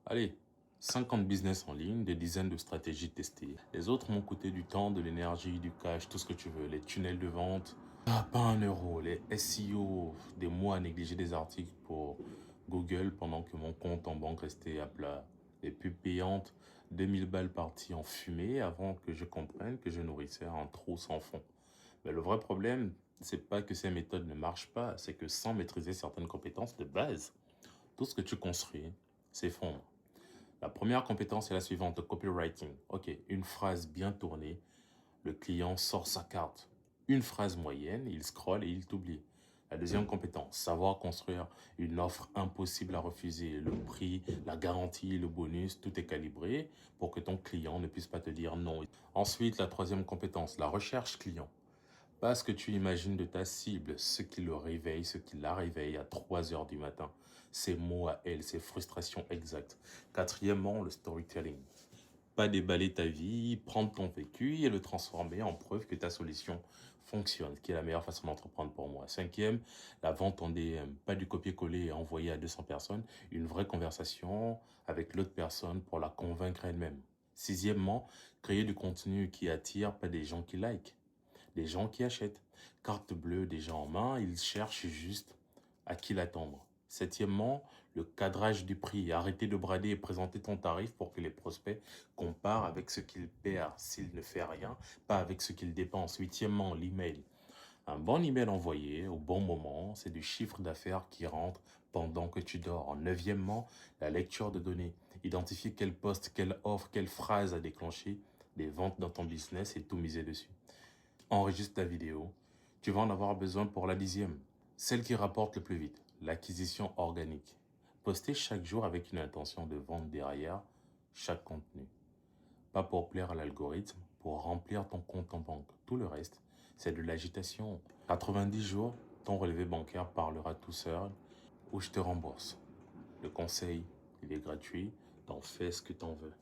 Allez, 50 business en ligne, des dizaines de stratégies testées. Les autres m'ont coûté du temps, de l'énergie, du cash, tout ce que tu veux. Les tunnels de vente, pas un euro. Les SEO, des mois à négliger des articles pour Google pendant que mon compte en banque restait à plat. Les pubs payantes, 2000 balles parties en fumée avant que je comprenne que je nourrissais un trou sans fond. Mais le vrai problème, c'est pas que ces méthodes ne marchent pas, c'est que sans maîtriser certaines compétences de base, tout ce que tu construis s'effondre. La première compétence est la suivante, le copywriting. Ok, une phrase bien tournée, le client sort sa carte. Une phrase moyenne, il scrolle et il t'oublie. La deuxième compétence, savoir construire une offre impossible à refuser. Le prix, la garantie, le bonus, tout est calibré pour que ton client ne puisse pas te dire non. Ensuite, la troisième compétence, la recherche client. Pas ce que tu imagines de ta cible, ce qui le réveille, ce qui la réveille à 3 heures du matin. Ses mots à elle, ses frustrations exactes. Quatrièmement, le storytelling. Pas déballer ta vie, prendre ton vécu et le transformer en preuve que ta solution fonctionne, ce qui est la meilleure façon d'entreprendre pour moi. Cinquième, la vente en DM. Pas du copier-coller et envoyer à 200 personnes, une vraie conversation avec l'autre personne pour la convaincre elle-même. Sixièmement, créer du contenu qui attire, pas des gens qui like. Des gens qui achètent. Carte bleue déjà en main, ils cherchent juste à qui l'attendre. Septièmement, le cadrage du prix. Arrêter de brader et présenter ton tarif pour que les prospects comparent avec ce qu'ils perdent s'ils ne font rien, pas avec ce qu'ils dépensent. Huitièmement, l'email. Un bon email envoyé au bon moment, c'est du chiffre d'affaires qui rentre pendant que tu dors. Neuvièmement, la lecture de données. Identifier quel poste, quelle offre, quelle phrase à déclencher des ventes dans ton business et tout miser dessus. Enregistre ta vidéo. Tu vas en avoir besoin pour la 10e. Celle qui rapporte le plus vite, l'acquisition organique. Poster chaque jour avec une intention de vente derrière chaque contenu. Pas pour plaire à l'algorithme, pour remplir ton compte en banque. Tout le reste, c'est de l'agitation. 90 jours, ton relevé bancaire parlera tout seul ou je te rembourse. Le conseil, il est gratuit, t'en fais ce que t'en veux.